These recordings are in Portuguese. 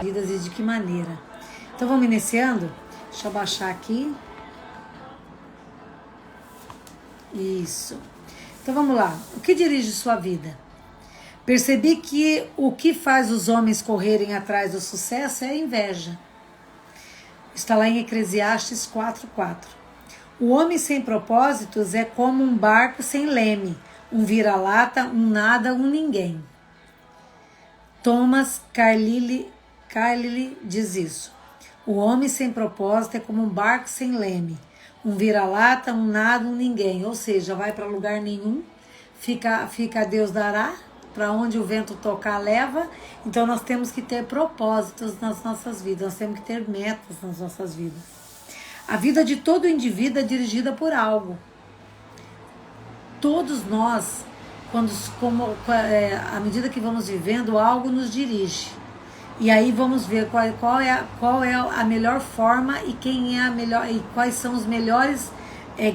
vidas e de que maneira. Então vamos iniciando? Deixa eu baixar aqui. Isso. Então vamos lá. O que dirige sua vida? Percebi que o que faz os homens correrem atrás do sucesso é a inveja. Está lá em Eclesiastes 4:4. O homem sem propósitos é como um barco sem leme, um vira-lata, um nada, um ninguém. Thomas Carlyle diz isso. O homem sem propósito é como um barco sem leme, um vira-lata, um nada, um ninguém. Ou seja, vai para lugar nenhum, fica Deus dará, para onde o vento tocar leva. Então nós temos que ter propósitos nas nossas vidas, nós temos que ter metas nas nossas vidas. A vida de todo indivíduo é dirigida por algo. Todos nós, à medida que vamos vivendo, algo nos dirige. E aí vamos ver qual é a melhor forma e quem é a melhor e quais são os melhores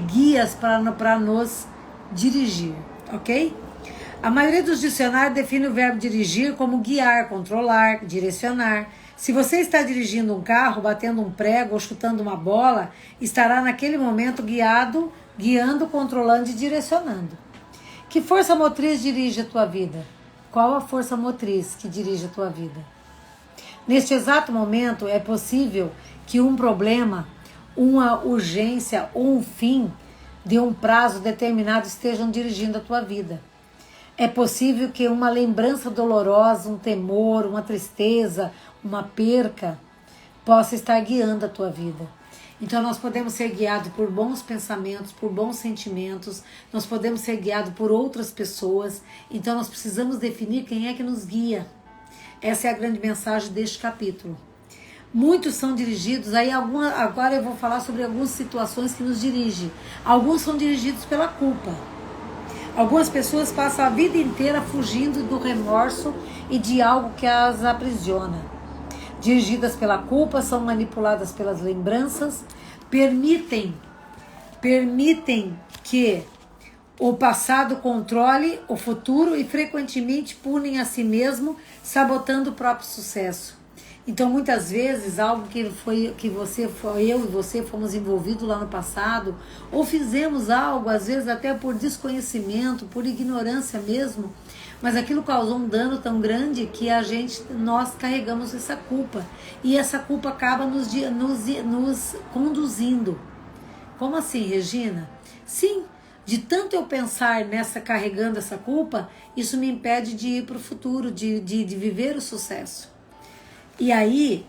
guias para nos dirigir, ok? A maioria dos dicionários define o verbo dirigir como guiar, controlar, direcionar. Se você está dirigindo um carro, batendo um prego ou chutando uma bola, estará naquele momento guiando, controlando e direcionando. Que força motriz dirige a tua vida? Qual a força motriz que dirige a tua vida? Neste exato momento, é possível que um problema, uma urgência ou um fim de um prazo determinado estejam dirigindo a tua vida. É possível que uma lembrança dolorosa, um temor, uma tristeza, uma perca, possa estar guiando a tua vida. Então nós podemos ser guiados por bons pensamentos, por bons sentimentos, nós podemos ser guiados por outras pessoas, então nós precisamos definir quem é que nos guia. Essa é a grande mensagem deste capítulo. Muitos são dirigidos, agora eu vou falar sobre algumas situações que nos dirigem. Alguns são dirigidos pela culpa. Algumas pessoas passam a vida inteira fugindo do remorso e de algo que as aprisiona. Dirigidas pela culpa, são manipuladas pelas lembranças, permitem que o passado controle o futuro e frequentemente punem a si mesmo, sabotando o próprio sucesso. Então, muitas vezes, algo que eu e você fomos envolvidos lá no passado, ou fizemos algo, às vezes até por desconhecimento, por ignorância mesmo, mas aquilo causou um dano tão grande que nós carregamos essa culpa. E essa culpa acaba nos conduzindo. Como assim, Regina? Sim, de tanto eu pensar carregando essa culpa, isso me impede de ir para o futuro, de viver o sucesso. E aí,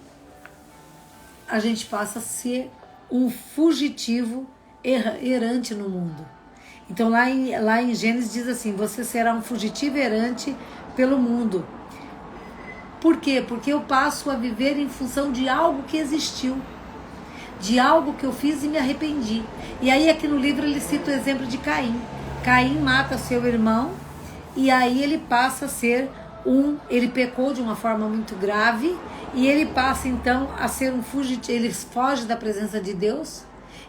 a gente passa a ser um fugitivo errante no mundo. Então, lá em Gênesis diz assim, você será um fugitivo errante pelo mundo. Por quê? Porque eu passo a viver em função de algo que existiu, de algo que eu fiz e me arrependi. E aí, aqui no livro, ele cita o exemplo de Caim. Caim mata seu irmão e aí ele passa a ser ele pecou de uma forma muito grave e ele passa então a ser um fugitivo, ele foge da presença de Deus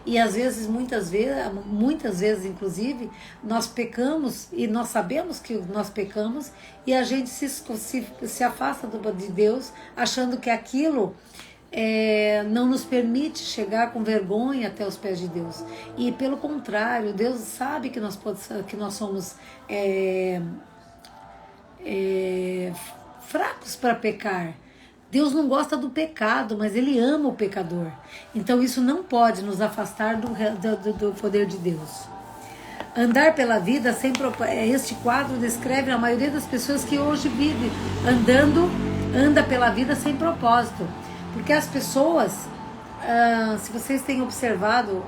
e às vezes, muitas vezes inclusive, nós pecamos e nós sabemos que nós pecamos e a gente se afasta de Deus achando que aquilo não nos permite chegar com vergonha até os pés de Deus. E pelo contrário, Deus sabe que nós somos fracos para pecar. Deus não gosta do pecado, mas Ele ama o pecador. Então isso não pode nos afastar do poder de Deus. Andar pela vida sem propósito. Este quadro descreve a maioria das pessoas que hoje vive anda pela vida sem propósito. Porque as pessoas, se vocês têm observado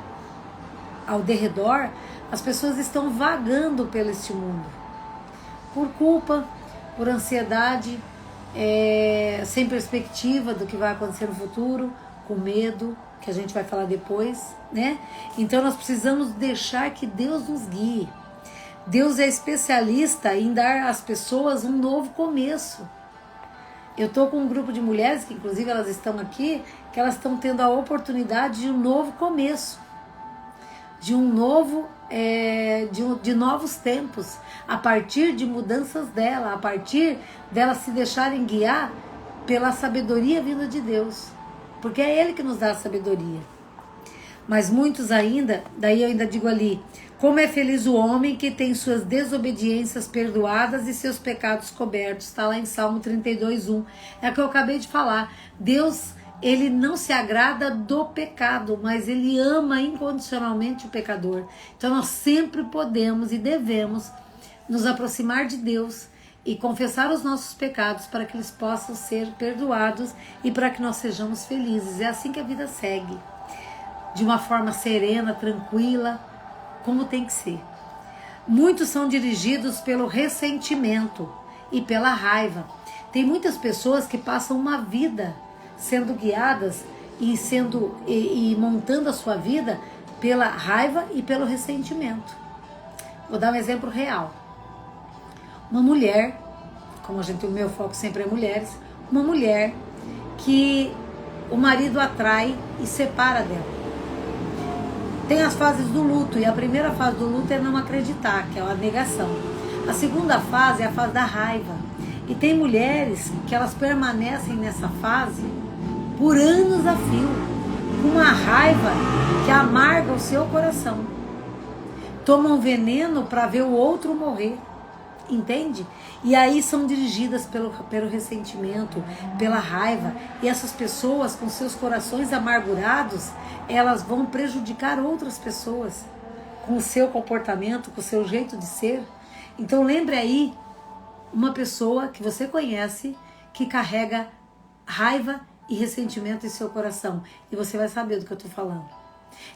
ao derredor, as pessoas estão vagando pelo este mundo. Por culpa, por ansiedade, sem perspectiva do que vai acontecer no futuro, com medo, que a gente vai falar depois, né? Então nós precisamos deixar que Deus nos guie. Deus é especialista em dar às pessoas um novo começo. Eu estou com um grupo de mulheres, que inclusive elas estão aqui, que elas estão tendo a oportunidade de um novo começo, de novos tempos, a partir de mudanças dela, a partir delas se deixarem guiar pela sabedoria vinda de Deus, porque é Ele que nos dá a sabedoria. Mas muitos ainda, daí eu ainda digo ali, como é feliz o homem que tem suas desobediências perdoadas e seus pecados cobertos. Está lá em Salmo 32:1. É o que eu acabei de falar. Deus, Ele não se agrada do pecado, mas Ele ama incondicionalmente o pecador. Então nós sempre podemos e devemos nos aproximar de Deus e confessar os nossos pecados para que eles possam ser perdoados e para que nós sejamos felizes. É assim que a vida segue. De uma forma serena, tranquila, como tem que ser. Muitos são dirigidos pelo ressentimento e pela raiva. Tem muitas pessoas que passam uma vida sendo guiadas e montando a sua vida pela raiva e pelo ressentimento. Vou dar um exemplo real. Uma mulher, como o meu foco sempre é mulheres, uma mulher que o marido atrai e separa dela. Tem as fases do luto, e a primeira fase do luto é não acreditar, que é a negação. A segunda fase é a fase da raiva. E tem mulheres que elas permanecem nessa fase por anos a fio, com uma raiva que amarga o seu coração. Tomam veneno para ver o outro morrer, entende? E aí são dirigidas pelo ressentimento, pela raiva. E essas pessoas com seus corações amargurados, elas vão prejudicar outras pessoas com o seu comportamento, com o seu jeito de ser. Então lembre aí uma pessoa que você conhece que carrega raiva e ressentimento em seu coração. E você vai saber do que eu estou falando.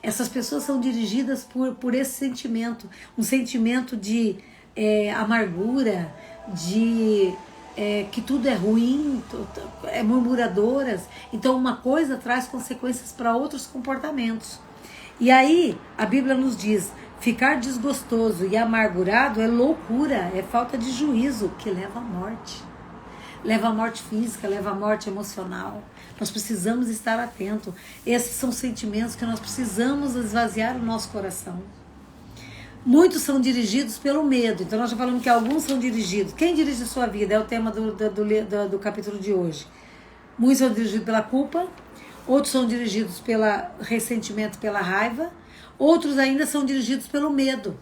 Essas pessoas são dirigidas por esse sentimento. Um sentimento de amargura, de que tudo é ruim, murmuradoras. Então uma coisa traz consequências para outros comportamentos. E aí a Bíblia nos diz, ficar desgostoso e amargurado é loucura, é falta de juízo, que leva à morte. Leva à morte física, leva à morte emocional. Nós precisamos estar atentos. Esses são sentimentos que nós precisamos esvaziar o nosso coração. Muitos são dirigidos pelo medo. Então nós já falamos que alguns são dirigidos. Quem dirige a sua vida é o tema do capítulo de hoje. Muitos são dirigidos pela culpa, outros são dirigidos pelo ressentimento, pela raiva, outros ainda são dirigidos pelo medo.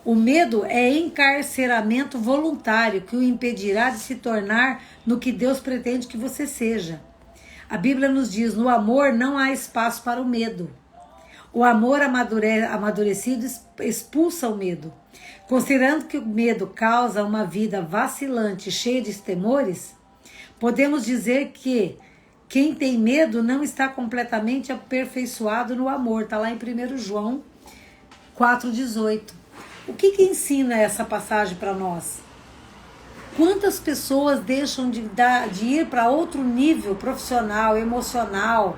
O medo é encarceramento voluntário que o impedirá de se tornar no que Deus pretende que você seja. A Bíblia nos diz, no amor não há espaço para o medo. O amor amadurecido expulsa o medo. Considerando que o medo causa uma vida vacilante, cheia de temores, podemos dizer que quem tem medo não está completamente aperfeiçoado no amor. Está lá em 1 João 4,18. O que ensina essa passagem para nós? Quantas pessoas deixam de ir para outro nível profissional, emocional,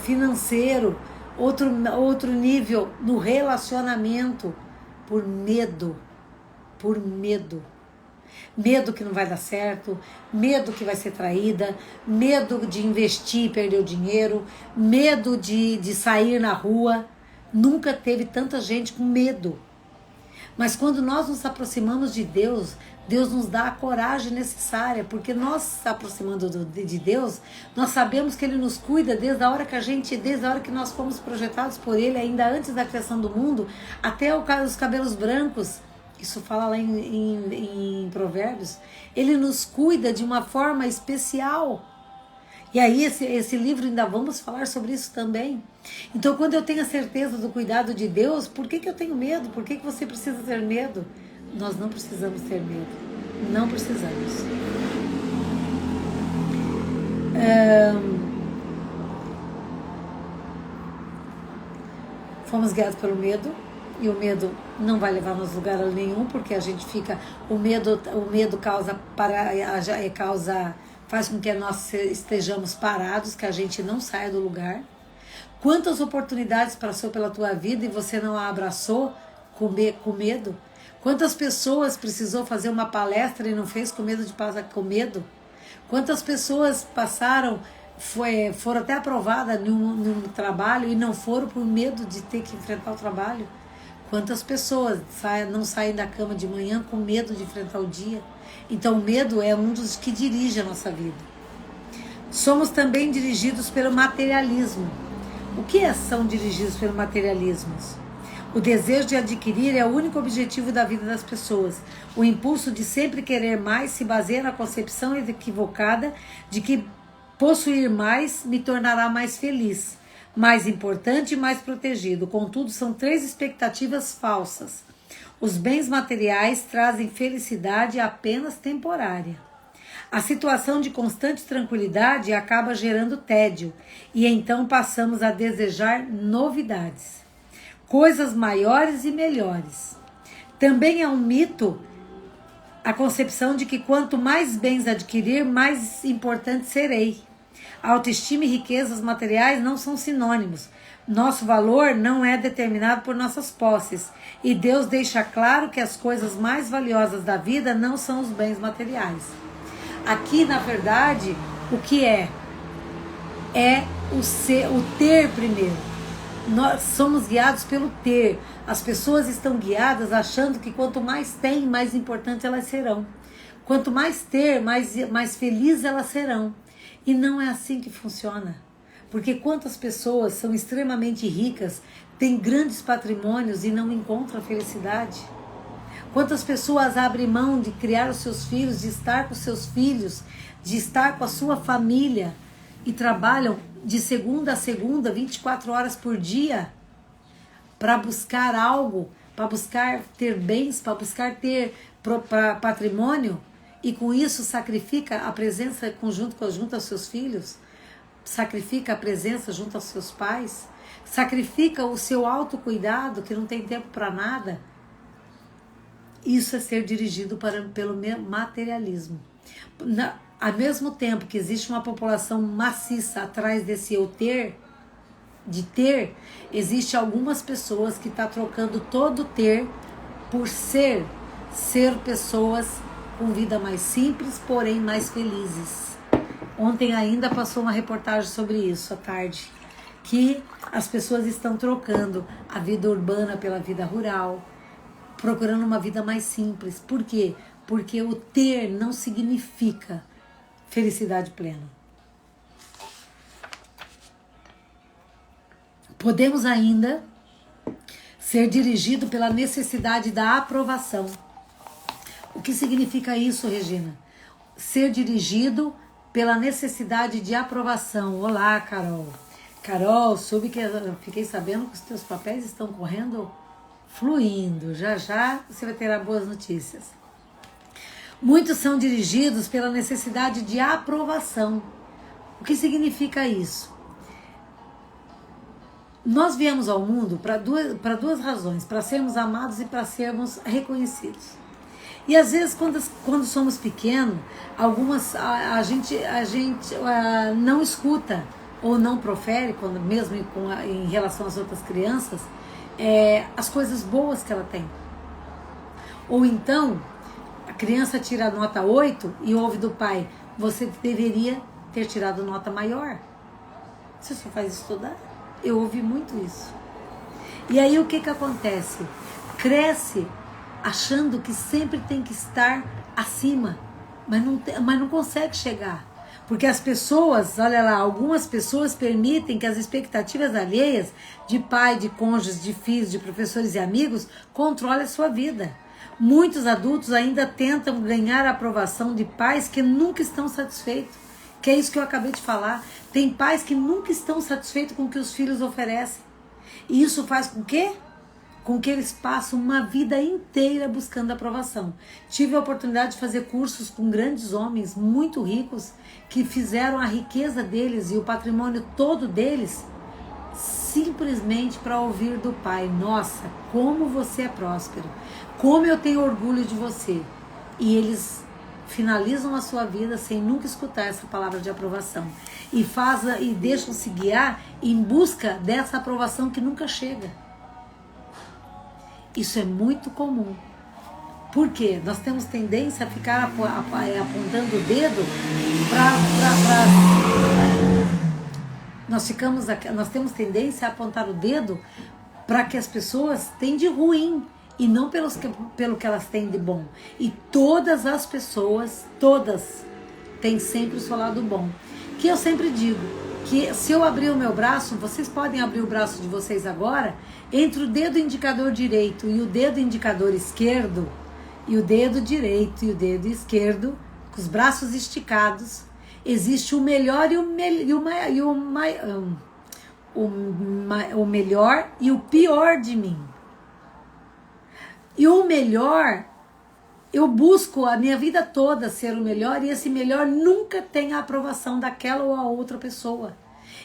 financeiro, outro nível no relacionamento por medo? Por medo. Medo que não vai dar certo, medo que vai ser traída, medo de investir e perder o dinheiro, medo de sair na rua. Nunca teve tanta gente com medo. Mas quando nós nos aproximamos de Deus, Deus nos dá a coragem necessária, porque nós se aproximando de Deus, nós sabemos que Ele nos cuida desde a hora que nós fomos projetados por Ele, ainda antes da criação do mundo, até os cabelos brancos. Isso fala lá em Provérbios. Ele nos cuida de uma forma especial. E aí esse livro ainda vamos falar sobre isso também. Então quando eu tenho a certeza do cuidado de Deus, por que eu tenho medo? Por que você precisa ter medo? Nós não precisamos ter medo. Não precisamos. Fomos guiados pelo medo. E o medo não vai levar-nos a lugar nenhum, porque a gente fica... O medo faz com que nós estejamos parados, que a gente não saia do lugar. Quantas oportunidades passou pela tua vida e você não a abraçou com medo? Quantas pessoas precisou fazer uma palestra e não fez com medo de passar com medo? Quantas pessoas foram até aprovadas num trabalho e não foram por medo de ter que enfrentar o trabalho? Quantas pessoas não saem da cama de manhã com medo de enfrentar o dia? Então o medo é um dos que dirige a nossa vida. Somos também dirigidos pelo materialismo. O que são dirigidos pelo materialismo? O desejo de adquirir é o único objetivo da vida das pessoas. O impulso de sempre querer mais se baseia na concepção equivocada de que possuir mais me tornará mais feliz, mais importante e mais protegido. Contudo, são 3 expectativas falsas. Os bens materiais trazem felicidade apenas temporária. A situação de constante tranquilidade acaba gerando tédio, e então passamos a desejar novidades, coisas maiores e melhores. Também é um mito a concepção de que quanto mais bens adquirir, mais importante serei. Autoestima e riquezas materiais não são sinônimos. Nosso valor não é determinado por nossas posses, e Deus deixa claro que as coisas mais valiosas da vida não são os bens materiais. Aqui, na verdade, o que é o ter primeiro. Nós somos guiados pelo ter. As pessoas estão guiadas achando que quanto mais tem, mais importante elas serão. Quanto mais ter, mais felizes elas serão. E não é assim que funciona. Porque quantas pessoas são extremamente ricas, têm grandes patrimônios e não encontram felicidade? Quantas pessoas abrem mão de criar os seus filhos, de estar com os seus filhos, de estar com a sua família e trabalham de segunda a segunda, 24 horas por dia, para buscar algo, para buscar ter bens, para buscar ter patrimônio, e com isso sacrifica a presença junto aos seus filhos, sacrifica a presença junto aos seus pais, sacrifica o seu autocuidado, que não tem tempo para nada. Isso é ser dirigido pelo materialismo. Ao mesmo tempo que existe uma população maciça atrás desse eu ter, de ter, existe algumas pessoas que estão trocando todo ter por ser pessoas com vida mais simples, porém mais felizes. Ontem ainda passou uma reportagem sobre isso à tarde, que as pessoas estão trocando a vida urbana pela vida rural, procurando uma vida mais simples. Por quê? Porque o ter não significa felicidade plena. Podemos ainda ser dirigido pela necessidade da aprovação. O que significa isso, Regina? Ser dirigido pela necessidade de aprovação. Olá, Carol. Carol, fiquei sabendo que os teus papéis estão correndo fluindo. Já já você vai ter boas notícias. Muitos são dirigidos pela necessidade de aprovação. O que significa isso? Nós viemos ao mundo para duas razões, para sermos amados e para sermos reconhecidos. E às vezes, quando somos pequenos, a gente não escuta ou não profere, mesmo em relação às outras crianças, as coisas boas que ela tem. Ou então, a criança tira a nota 8 e ouve do pai: você deveria ter tirado nota maior. Você só faz estudar. Eu ouvi muito isso. E aí o que acontece? Cresce achando que sempre tem que estar acima, mas não consegue chegar. Porque as pessoas, olha lá, algumas pessoas permitem que as expectativas alheias de pai, de cônjuges, de filhos, de professores e amigos controlem a sua vida. Muitos adultos ainda tentam ganhar a aprovação de pais que nunca estão satisfeitos. Que é isso que eu acabei de falar. Tem pais que nunca estão satisfeitos com o que os filhos oferecem. E isso faz com que? Com que eles passem uma vida inteira buscando aprovação. Tive a oportunidade de fazer cursos com grandes homens muito ricos que fizeram a riqueza deles e o patrimônio todo deles simplesmente para ouvir do pai: nossa, como você é próspero, como eu tenho orgulho de você. E eles finalizam a sua vida sem nunca escutar essa palavra de aprovação e deixam-se guiar em busca dessa aprovação que nunca chega. Isso é muito comum. Por quê? Nós temos tendência a ficar apontando o dedo nós temos tendência a apontar o dedo para que as pessoas têm de ruim e não pelo que elas têm de bom. E todas as pessoas, todas, têm sempre o seu lado bom. que eu sempre digo, que se eu abrir o meu braço, vocês podem abrir o braço de vocês agora, entre o dedo indicador direito e o dedo indicador esquerdo, e o dedo direito e o dedo esquerdo, com os braços esticados, existe o melhor e o melhor e o pior de mim. E o melhor, eu busco a minha vida toda ser o melhor, e esse melhor nunca tem a aprovação daquela ou a outra pessoa.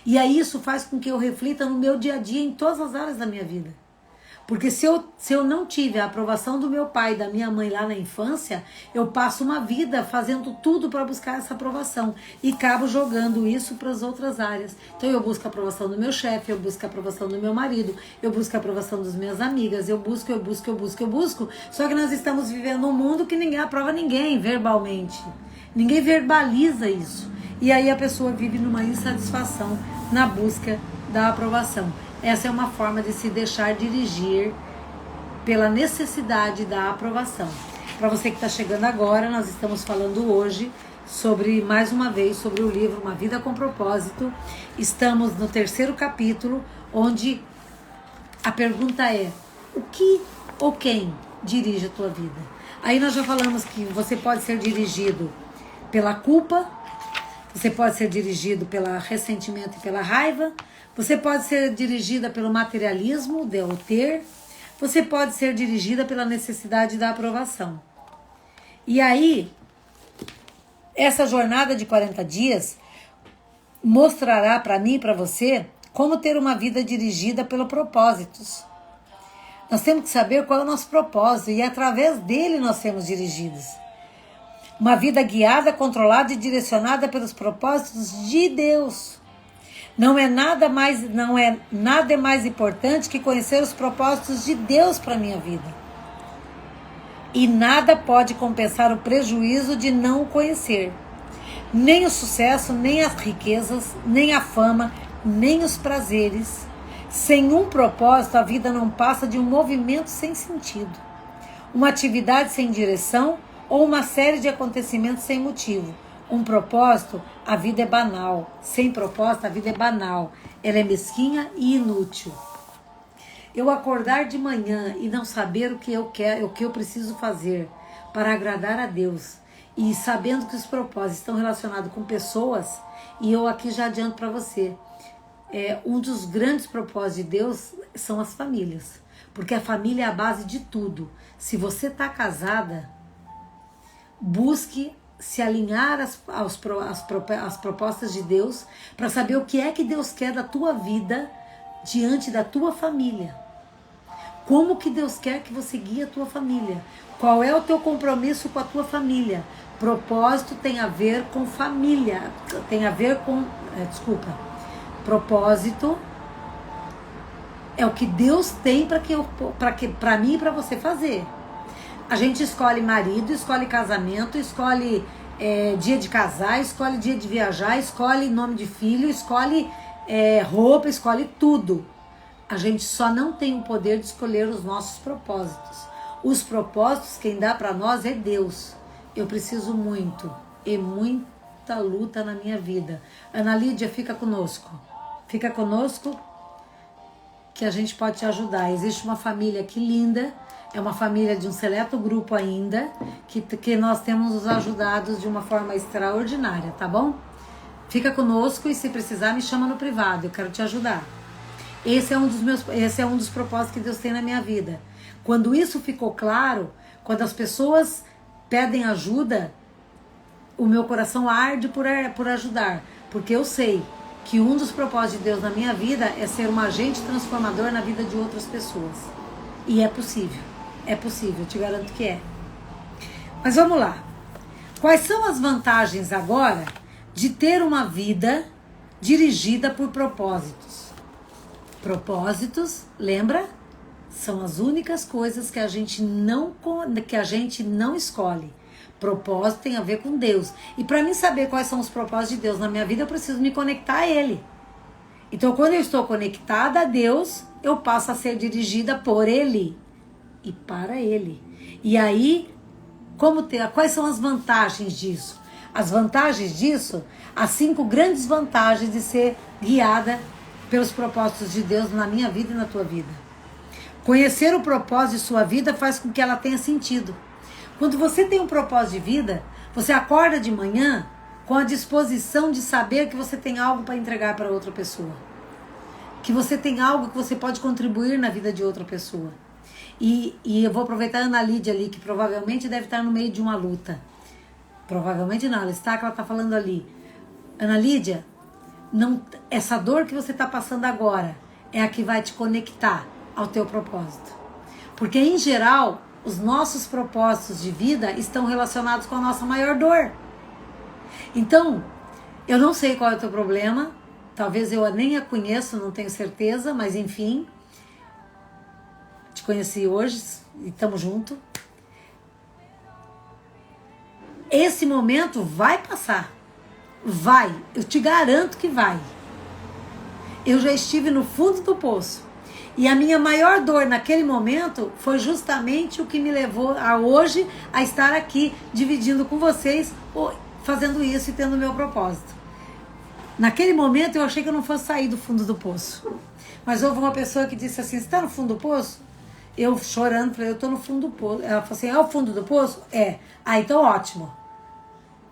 E aí isso faz com que eu reflita no meu dia a dia, em todas as áreas da minha vida. Porque se eu não tive a aprovação do meu pai e da minha mãe lá na infância, eu passo uma vida fazendo tudo para buscar essa aprovação. E acabo jogando isso para as outras áreas. Então eu busco a aprovação do meu chefe, eu busco a aprovação do meu marido, eu busco a aprovação das minhas amigas, eu busco. Só que nós estamos vivendo um mundo que ninguém aprova ninguém verbalmente. Ninguém verbaliza isso. E aí a pessoa vive numa insatisfação na busca da aprovação. Essa é uma forma de se deixar dirigir pela necessidade da aprovação. Para você que está chegando agora, nós estamos falando hoje sobre, mais uma vez, sobre o livro Uma Vida com Propósito. Estamos no 3º capítulo, onde a pergunta é: o que ou quem dirige a tua vida? Aí nós já falamos que você pode ser dirigido pela culpa, você pode ser dirigido pelo ressentimento e pela raiva, você pode ser dirigida pelo materialismo, de eu ter, você pode ser dirigida pela necessidade da aprovação. E aí, essa jornada de 40 dias mostrará para mim e para você como ter uma vida dirigida pelos propósitos. Nós temos que saber qual é o nosso propósito e através dele nós sermos dirigidos. Uma vida guiada, controlada e direcionada pelos propósitos de Deus. Não é nada mais importante que conhecer os propósitos de Deus para a minha vida. E nada pode compensar o prejuízo de não o conhecer. Nem o sucesso, nem as riquezas, nem a fama, nem os prazeres. Sem um propósito, a vida não passa de um movimento sem sentido, uma atividade sem direção ou uma série de acontecimentos sem motivo. Um propósito, a vida é banal. Sem propósito, a vida é banal. Ela é mesquinha e inútil. Eu acordar de manhã e não saber o que eu quero, o que eu preciso fazer para agradar a Deus, e sabendo que os propósitos estão relacionados com pessoas, e eu aqui já adianto para você, um dos grandes propósitos de Deus são as famílias, porque a família é a base de tudo. Se você está casada, busque se alinhar às propostas de Deus para saber o que é que Deus quer da tua vida diante da tua família. Como que Deus quer que você guie a tua família? Qual é o teu compromisso com a tua família? Propósito tem a ver com família, tem a ver com... Propósito é o que Deus tem para mim e para você fazer. A gente escolhe marido, escolhe casamento, escolhe dia de casar, escolhe dia de viajar, escolhe nome de filho, escolhe roupa, escolhe tudo. A gente só não tem o poder de escolher os nossos propósitos. Os propósitos quem dá para nós é Deus. Eu preciso muito e muita luta na minha vida. Ana Lídia, fica conosco. Fica conosco que a gente pode te ajudar. Existe uma família aqui linda. É uma família de um seleto grupo ainda, que nós temos nos ajudado de uma forma extraordinária, tá bom? Fica conosco e se precisar me chama no privado, eu quero te ajudar. Esse é um dos propósitos que Deus tem na minha vida. Quando isso ficou claro, quando as pessoas pedem ajuda, o meu coração arde por ajudar, porque eu sei que um dos propósitos de Deus na minha vida é ser um agente transformador na vida de outras pessoas. E é possível. É possível, eu te garanto que é. Mas vamos lá. Quais são as vantagens agora de ter uma vida dirigida por propósitos? Propósitos, lembra? São as únicas coisas que a gente não escolhe. Propósito tem a ver com Deus. E para mim saber quais são os propósitos de Deus na minha vida, eu preciso me conectar a Ele. Então, quando eu estou conectada a Deus, eu passo a ser dirigida por Ele e para Ele. E aí, quais são as vantagens disso? as vantagens disso, as 5 grandes vantagens de ser guiada pelos propósitos de Deus na minha vida e na tua vida. Conhecer o propósito de sua vida faz com que ela tenha sentido. Quando você tem um propósito de vida, você acorda de manhã com a disposição de saber que você tem algo para entregar para outra pessoa. Que você tem algo que você pode contribuir na vida de outra pessoa. E eu vou aproveitar a Ana Lídia ali, que provavelmente deve estar no meio de uma luta. Provavelmente não, ela está falando ali. Ana Lídia, não, essa dor que você está passando agora é a que vai te conectar ao teu propósito. Porque, em geral, os nossos propósitos de vida estão relacionados com a nossa maior dor. Então, eu não sei qual é o teu problema, talvez eu nem a conheço, não tenho certeza, mas enfim, te conheci hoje e estamos juntos. Esse momento vai passar. Vai, eu te garanto que vai. Eu já estive no fundo do poço. E a minha maior dor naquele momento foi justamente o que me levou a hoje a estar aqui dividindo com vocês, fazendo isso e tendo o meu propósito. Naquele momento eu achei que eu não fosse sair do fundo do poço. Mas houve uma pessoa que disse assim, você está no fundo do poço? Eu chorando, falei, eu estou no fundo do poço. Ela falou assim, é o fundo do poço? É. Ah, então ótimo.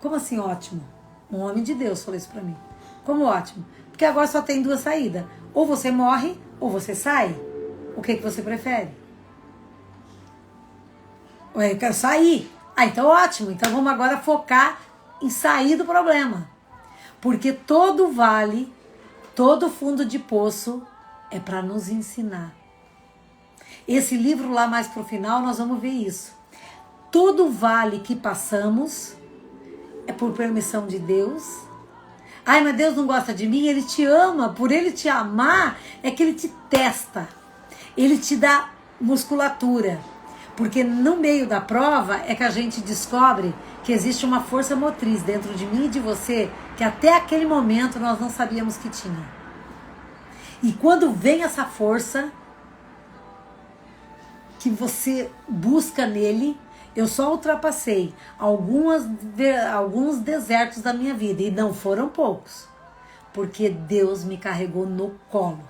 Como assim ótimo? Um homem de Deus falou isso pra mim. Como ótimo? Porque agora só tem 2 saídas. Ou você morre, ou você sai. O que você prefere? Ué, eu quero sair. Ah, então ótimo. Então vamos agora focar em sair do problema. Porque todo vale, todo fundo de poço é para nos ensinar. Esse livro lá mais pro final nós vamos ver isso. Todo vale que passamos é por permissão de Deus. Ai, mas Deus não gosta de mim, Ele te ama. Por Ele te amar, é que Ele te testa. Ele te dá musculatura. Porque no meio da prova é que a gente descobre que existe uma força motriz dentro de mim e de você que até aquele momento nós não sabíamos que tinha. E quando vem essa força que você busca nele, eu só ultrapassei alguns desertos da minha vida, e não foram poucos, porque Deus me carregou no colo.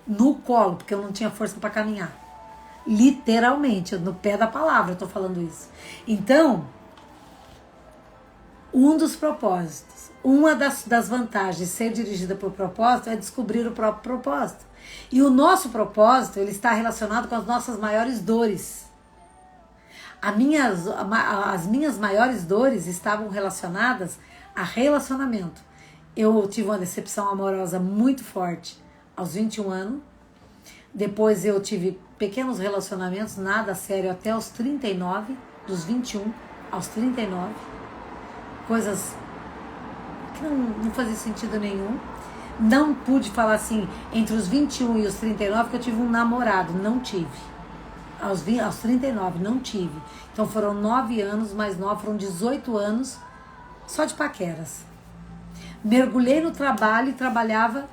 No colo, porque eu não tinha força para caminhar. Literalmente, no pé da palavra eu tô falando isso. Então, um dos propósitos, uma das vantagens de ser dirigida por propósito é descobrir o próprio propósito. E o nosso propósito, ele está relacionado com as nossas maiores dores. As minhas maiores dores estavam relacionadas a relacionamento. Eu tive uma decepção amorosa muito forte aos 21 anos. Depois eu tive pequenos relacionamentos, nada sério, até aos 39, dos 21 aos 39. Coisas que não fazia sentido nenhum. Não pude falar assim, entre os 21 e os 39, que eu tive um namorado. Não tive. Aos 39, não tive. Então foram 9 anos, mais 9, foram 18 anos só de paqueras. Mergulhei no trabalho e trabalhava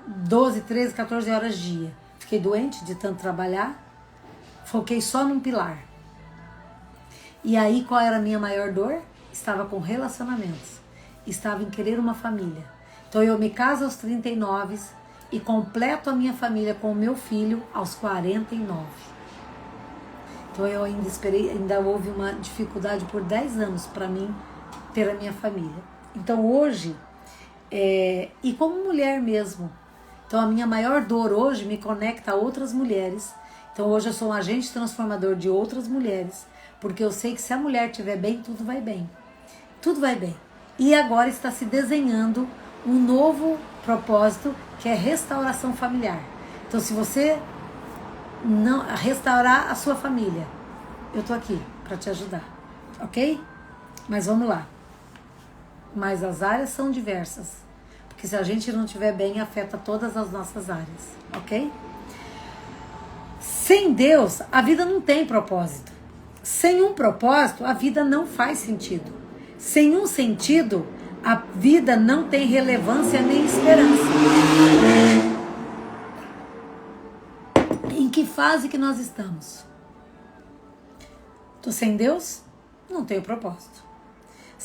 12, 13, 14 horas dia. Fiquei doente de tanto trabalhar. Foquei só num pilar. E aí, qual era a minha maior dor? Estava com relacionamentos. Estava em querer uma família. Então eu me caso aos 39 e completo a minha família com o meu filho aos 49. Então eu ainda esperei, ainda houve uma dificuldade por 10 anos para mim ter a minha família. Então hoje, e como mulher mesmo, então a minha maior dor hoje me conecta a outras mulheres. Então hoje eu sou um agente transformador de outras mulheres, porque eu sei que se a mulher estiver bem, tudo vai bem. Tudo vai bem. E agora está se desenhando um novo propósito, que é restauração familiar. Então se você não restaurar a sua família, eu tô aqui para te ajudar, ok? Mas vamos lá. Mas as áreas são diversas, porque se a gente não estiver bem, afeta todas as nossas áreas, ok? Sem Deus, a vida não tem propósito. Sem um propósito, a vida não faz sentido. Sem um sentido, a vida não tem relevância nem esperança. Em que fase que nós estamos? Tô sem Deus? Não tenho propósito.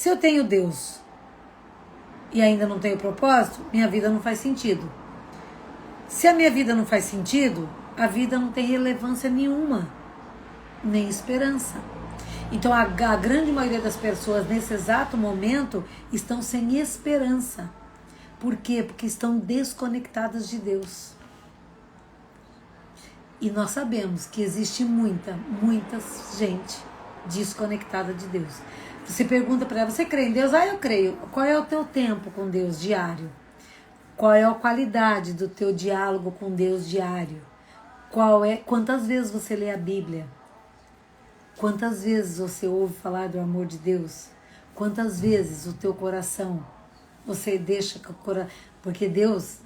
Se eu tenho Deus e ainda não tenho propósito, minha vida não faz sentido. Se a minha vida não faz sentido, a vida não tem relevância nenhuma, nem esperança. Então a grande maioria das pessoas nesse exato momento estão sem esperança. Por quê? Porque estão desconectadas de Deus. E nós sabemos que existe muita gente desconectada de Deus. Você pergunta para ela, você crê em Deus? Ah, eu creio. Qual é o teu tempo com Deus diário? Qual é a qualidade do teu diálogo com Deus diário? Quantas vezes você lê a Bíblia? Quantas vezes você ouve falar do amor de Deus? Quantas vezes o teu coração você deixa que o coração... Porque Deus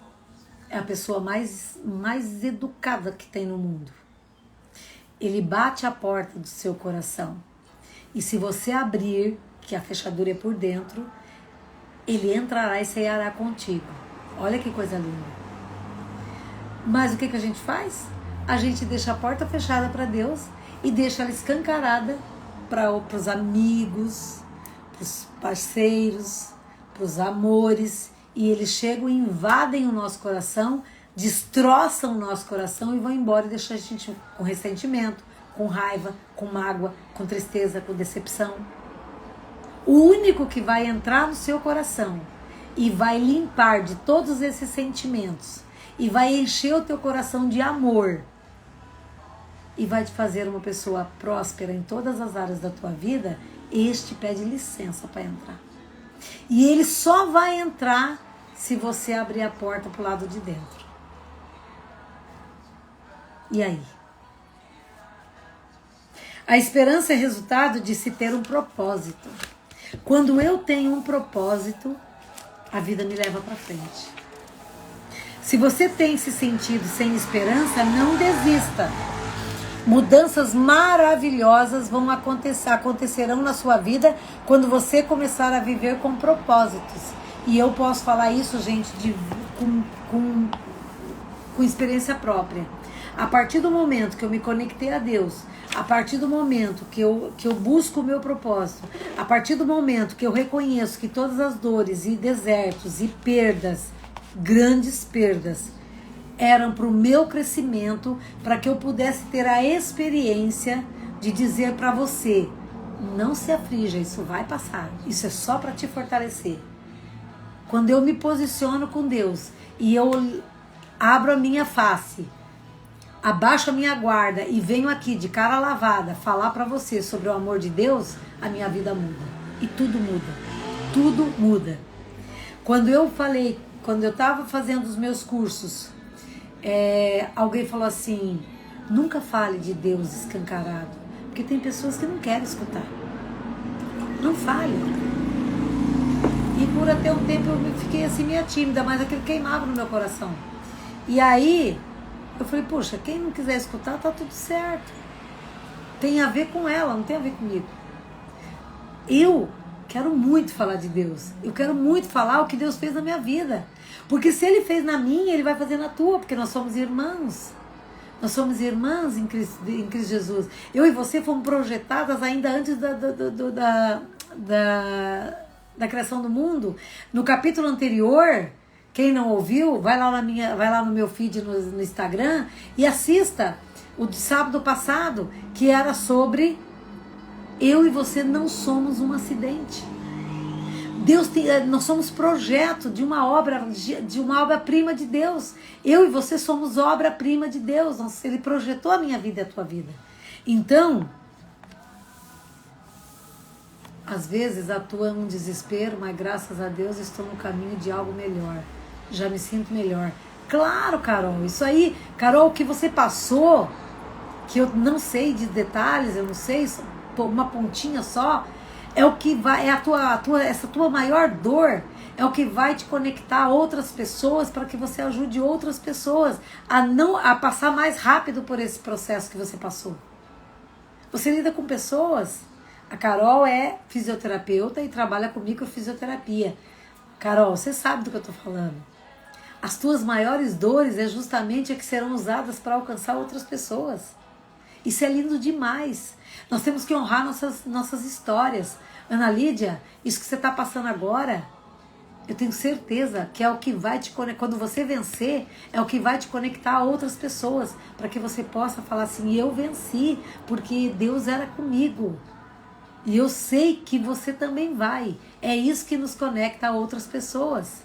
é a pessoa mais educada que tem no mundo. Ele bate a porta do seu coração. E se você abrir, que a fechadura é por dentro, ele entrará e ceará contigo. Olha que coisa linda. Mas o que a gente faz? A gente deixa a porta fechada para Deus e deixa ela escancarada para os amigos, para os parceiros, para os amores. E eles chegam e invadem o nosso coração, destroçam o nosso coração e vão embora e deixam a gente com ressentimento, com raiva, com mágoa, com tristeza, com decepção. O único que vai entrar no seu coração e vai limpar de todos esses sentimentos e vai encher o teu coração de amor e vai te fazer uma pessoa próspera em todas as áreas da tua vida, este pede licença para entrar. E ele só vai entrar se você abrir a porta para o lado de dentro. E aí? A esperança é resultado de se ter um propósito. Quando eu tenho um propósito, a vida me leva para frente. Se você tem se sentido sem esperança, não desista. Mudanças maravilhosas acontecerão na sua vida quando você começar a viver com propósitos. E eu posso falar isso, gente, com experiência própria. A partir do momento que eu me conectei a Deus, a partir do momento que eu busco o meu propósito, a partir do momento que eu reconheço que todas as dores e desertos e perdas, grandes perdas, eram para o meu crescimento, para que eu pudesse ter a experiência de dizer para você, não se aflija, isso vai passar, isso é só para te fortalecer. Quando eu me posiciono com Deus e eu abro a minha face, abaixo a minha guarda e venho aqui de cara lavada falar para você sobre o amor de Deus, a minha vida muda. E tudo muda. Tudo muda. Quando eu estava fazendo os meus cursos, alguém falou assim, nunca fale de Deus escancarado, porque tem pessoas que não querem escutar. Não fale. E por até um tempo eu fiquei assim meio tímida, mas aquilo queimava no meu coração. E aí eu falei, poxa, quem não quiser escutar, tá tudo certo. Tem a ver com ela, não tem a ver comigo. Eu quero muito falar de Deus. Eu quero muito falar o que Deus fez na minha vida. Porque se Ele fez na minha, Ele vai fazer na tua, porque nós somos irmãos. Nós somos irmãs em Cristo Jesus. Eu e você fomos projetadas ainda antes da criação do mundo. No capítulo anterior, quem não ouviu, vai lá no meu feed no Instagram e assista o de sábado passado, que era sobre eu e você não somos um acidente. Nós somos projeto de uma obra-prima de Deus. Eu e você somos obra-prima de Deus. Ele projetou a minha vida e a tua vida. Então, às vezes atua um desespero, mas graças a Deus estou no caminho de algo melhor. Já me sinto melhor. Claro, Carol, isso aí, Carol, o que você passou, que eu não sei de detalhes, eu não sei, uma pontinha só, é o que vai, essa tua maior dor é o que vai te conectar a outras pessoas para que você ajude outras pessoas a passar mais rápido por esse processo que você passou. Você lida com pessoas. A Carol é fisioterapeuta e trabalha comigo com fisioterapia. Carol, você sabe do que eu estou falando. As tuas maiores dores é justamente a que serão usadas para alcançar outras pessoas. Isso é lindo demais. Nós temos que honrar nossas histórias. Ana Lídia, isso que você está passando agora, eu tenho certeza que é o que vai te conectar. Quando você vencer, é o que vai te conectar a outras pessoas, para que você possa falar assim, eu venci, porque Deus era comigo. E eu sei que você também vai. É isso que nos conecta a outras pessoas.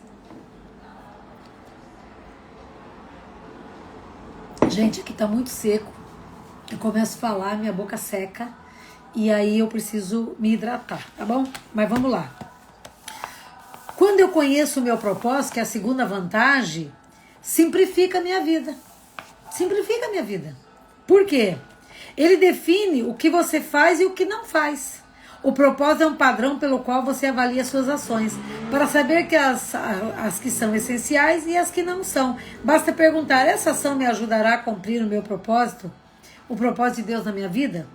Gente, aqui tá muito seco. Eu começo a falar, minha boca seca. E aí eu preciso me hidratar, tá bom? Mas vamos lá. Quando eu conheço o meu propósito, que é a segunda vantagem, simplifica a minha vida. Simplifica a minha vida. Por quê? Ele define o que você faz e o que não faz. O propósito é um padrão pelo qual você avalia suas ações, para saber que as que são essenciais e as que não são. Basta perguntar, essa ação me ajudará a cumprir o meu propósito? O propósito de Deus na minha vida?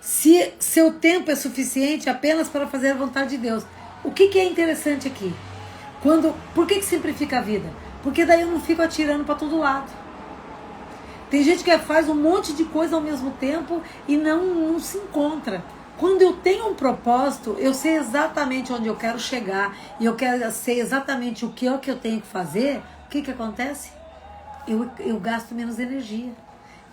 Se seu tempo é suficiente apenas para fazer a vontade de Deus. O que é interessante aqui? Por que simplifica a vida? Porque daí eu não fico atirando para todo lado. Tem gente que faz um monte de coisa ao mesmo tempo e não se encontra. Quando eu tenho um propósito, eu sei exatamente onde eu quero chegar e eu sei exatamente o que eu tenho que fazer. O que acontece? Eu gasto menos energia.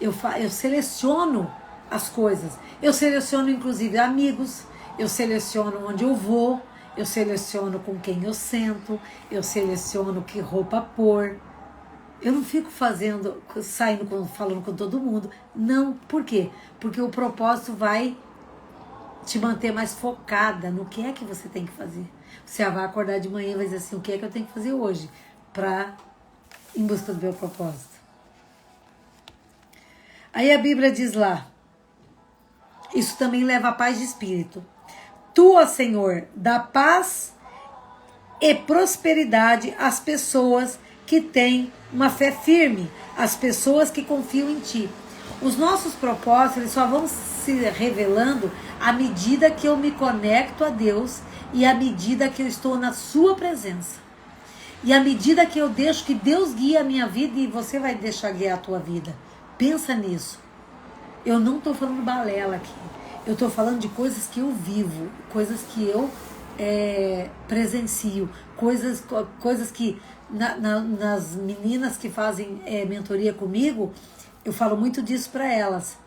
Eu seleciono as coisas. Eu seleciono inclusive amigos, eu seleciono onde eu vou, eu seleciono com quem eu sento, eu seleciono que roupa pôr. Eu não fico falando com todo mundo. Não, por quê? Porque o propósito vai te manter mais focada no que é que você tem que fazer. Você vai acordar de manhã e vai dizer assim, o que é que eu tenho que fazer hoje em busca do meu propósito. Aí a Bíblia diz lá, isso também leva a paz de espírito. Tu, ó Senhor, dá paz e prosperidade às pessoas que têm uma fé firme, às pessoas que confiam em Ti. Os nossos propósitos eles só vão se revelando à medida que eu me conecto a Deus e à medida que eu estou na Sua presença. E à medida que eu deixo que Deus guie a minha vida e você vai deixar guiar a tua vida. Pensa nisso. Eu não estou falando balela aqui. Eu estou falando de coisas que eu vivo, coisas que eu presencio, coisas que nas meninas que fazem mentoria comigo, eu falo muito disso para elas,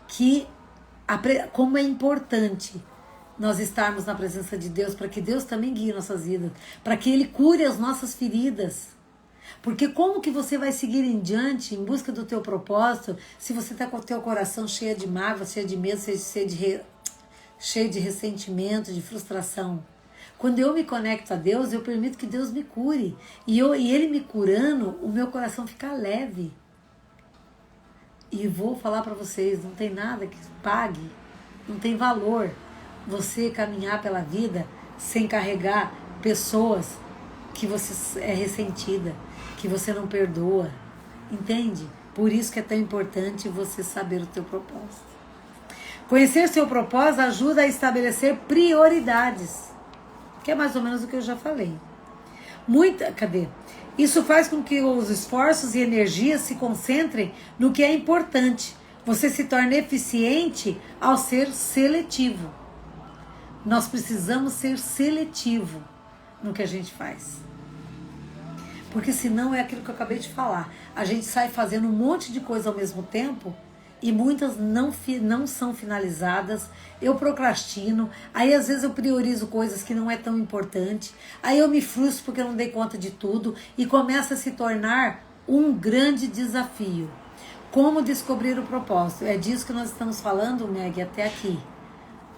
que como é importante nós estarmos na presença de Deus, para que Deus também guie nossas vidas, para que Ele cure as nossas feridas. Porque como que você vai seguir em diante, em busca do teu propósito, se você está com o teu coração cheio de mágoa, cheio de medo, cheio de ressentimento, de frustração? Quando eu me conecto a Deus, eu permito que Deus me cure. E Ele me curando, o meu coração fica leve. E vou falar para vocês, não tem nada que pague, não tem valor você caminhar pela vida sem carregar pessoas que você é ressentida, que você não perdoa, entende? Por isso que é tão importante você saber o teu propósito. Conhecer seu propósito ajuda a estabelecer prioridades, que é mais ou menos o que eu já falei. Isso faz com que os esforços e energias se concentrem no que é importante. Você se torna eficiente ao ser seletivo. Nós precisamos ser seletivo no que a gente faz. Porque senão é aquilo que eu acabei de falar. A gente sai fazendo um monte de coisa ao mesmo tempo e muitas não são finalizadas. Eu procrastino. Aí às vezes eu priorizo coisas que não é tão importante. Aí eu me frustro porque eu não dei conta de tudo e começa a se tornar um grande desafio. Como descobrir o propósito? É disso que nós estamos falando, Meg, até aqui.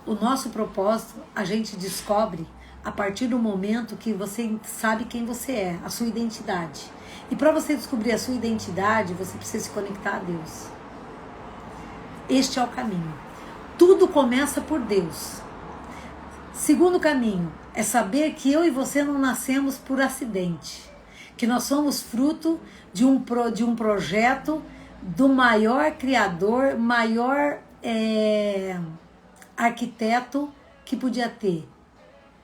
O nosso propósito a gente descobre a partir do momento que você sabe quem você é, a sua identidade. E para você descobrir a sua identidade, você precisa se conectar a Deus. Este é o caminho. Tudo começa por Deus. Segundo caminho é saber que eu e você não nascemos por acidente. Que nós somos fruto de um projeto do maior criador, maior arquiteto que podia ter.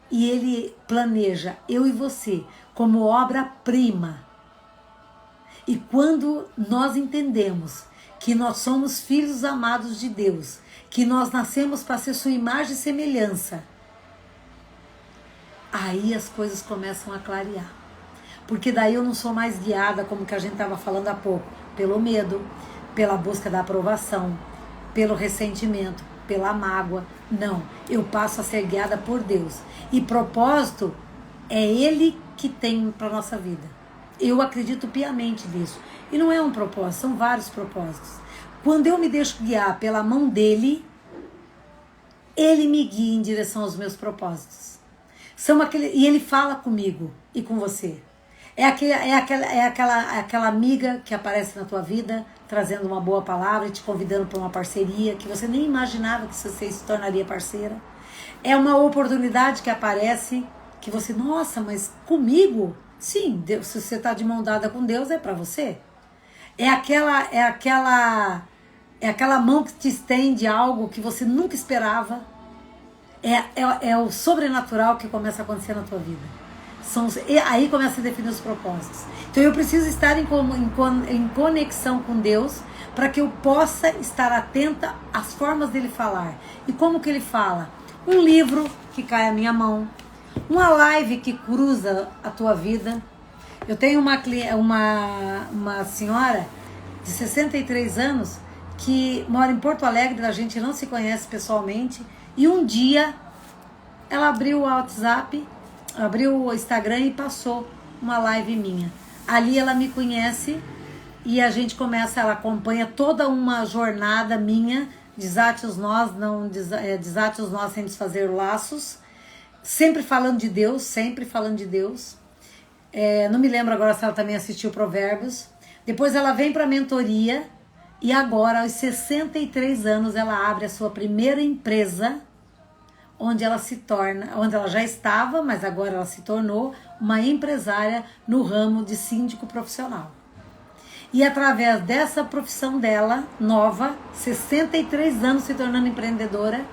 E ele planeja eu e você como obra-prima. E quando nós entendemos que nós somos filhos amados de Deus, que nós nascemos para ser sua imagem e semelhança, aí as coisas começam a clarear. Porque daí eu não sou mais guiada, como que a gente estava falando há pouco, pelo medo, pela busca da aprovação, pelo ressentimento, pela mágoa. Não, eu passo a ser guiada por Deus. E propósito é Ele que tem para a nossa vida. Eu acredito piamente nisso. E não é um propósito, são vários propósitos. Quando eu me deixo guiar pela mão dEle, Ele me guia em direção aos meus propósitos. E Ele fala comigo e com você. É aquela amiga que aparece na tua vida, trazendo uma boa palavra, te convidando para uma parceria que você nem imaginava que você se tornaria parceira. É uma oportunidade que aparece que você, nossa, mas comigo? Sim, Deus, se você está de mão dada com Deus, é para você. É aquela mão que te estende algo que você nunca esperava. É o sobrenatural que começa a acontecer na tua vida. E aí começa a definir os propósitos. Então eu preciso estar em conexão com Deus para que eu possa estar atenta às formas dele falar. E como que ele fala? Um livro que cai à minha mão, uma live que cruza a tua vida. Eu tenho uma senhora de 63 anos que mora em Porto Alegre, a gente não se conhece pessoalmente, e um dia ela abriu o WhatsApp, abriu o Instagram e passou uma live minha. Ali ela me conhece e a gente ela acompanha toda uma jornada minha, desate os nós sem desfazer laços, sempre falando de Deus, não me lembro agora se ela também assistiu Provérbios. Depois ela vem para a mentoria e agora, aos 63 anos, ela abre a sua primeira empresa, onde ela já estava, mas agora ela se tornou uma empresária no ramo de síndico profissional. E através dessa profissão dela, nova, 63 anos se tornando empreendedora,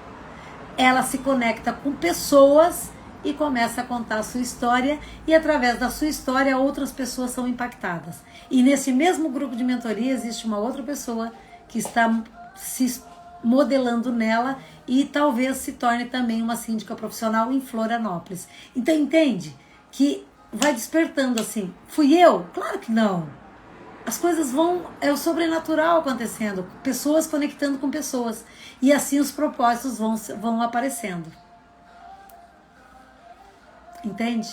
ela se conecta com pessoas e começa a contar a sua história, e através da sua história outras pessoas são impactadas. E nesse mesmo grupo de mentoria existe uma outra pessoa que está se modelando nela e talvez se torne também uma síndica profissional em Florianópolis. Então entende que vai despertando assim. Fui eu? Claro que não. As coisas é o sobrenatural acontecendo, pessoas conectando com pessoas, e assim os propósitos vão aparecendo. Entende?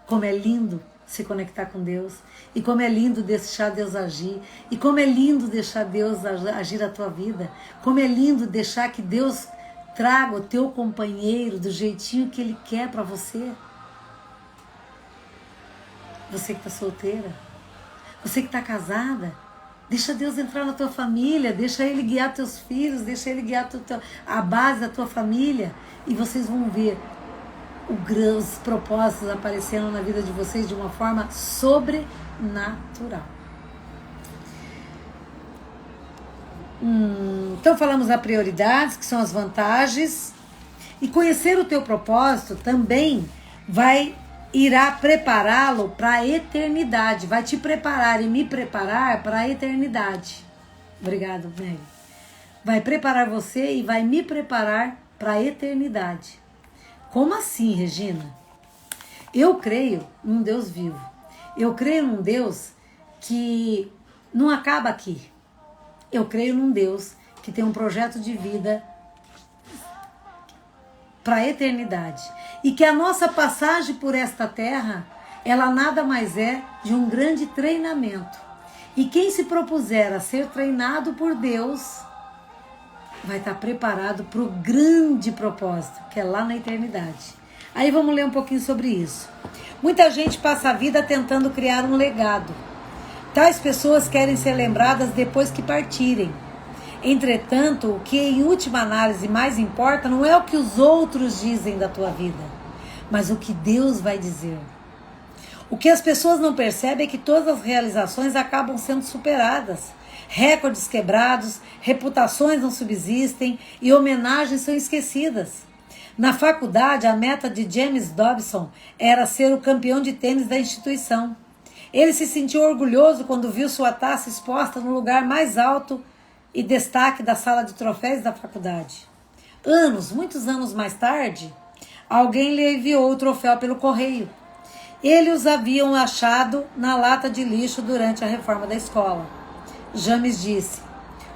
Como é lindo se conectar com Deus, e como é lindo deixar Deus agir, e como é lindo deixar Deus agir a tua vida, como é lindo deixar que Deus traga o teu companheiro do jeitinho que Ele quer para você. Você que está solteira, você que está casada, deixa Deus entrar na tua família, deixa Ele guiar teus filhos, deixa Ele guiar a base da tua família, e vocês vão ver os propósitos aparecendo na vida de vocês de uma forma sobrenatural. Então falamos das prioridades, que são as vantagens, e conhecer o teu propósito também irá prepará-lo para a eternidade, vai te preparar e me preparar para a eternidade. Obrigado, Mary. Vai preparar você e vai me preparar para a eternidade. Como assim, Regina? Eu creio num Deus vivo. Eu creio num Deus que não acaba aqui. Eu creio num Deus que tem um projeto de vida para a eternidade. E que a nossa passagem por esta terra, ela nada mais é de um grande treinamento. E quem se propuser a ser treinado por Deus vai estar preparado para o grande propósito, que é lá na eternidade. Aí vamos ler um pouquinho sobre isso. Muita gente passa a vida tentando criar um legado. Tais pessoas querem ser lembradas depois que partirem. Entretanto, o que em última análise mais importa não é o que os outros dizem da tua vida, mas o que Deus vai dizer. O que as pessoas não percebem é que todas as realizações acabam sendo superadas. Recordes quebrados, reputações não subsistem e homenagens são esquecidas. Na faculdade, a meta de James Dobson era ser o campeão de tênis da instituição. Ele se sentiu orgulhoso quando viu sua taça exposta no lugar mais alto e destaque da sala de troféus da faculdade. Muitos anos mais tarde, alguém lhe enviou o troféu pelo correio. Eles os haviam achado na lata de lixo durante a reforma da escola. James disse: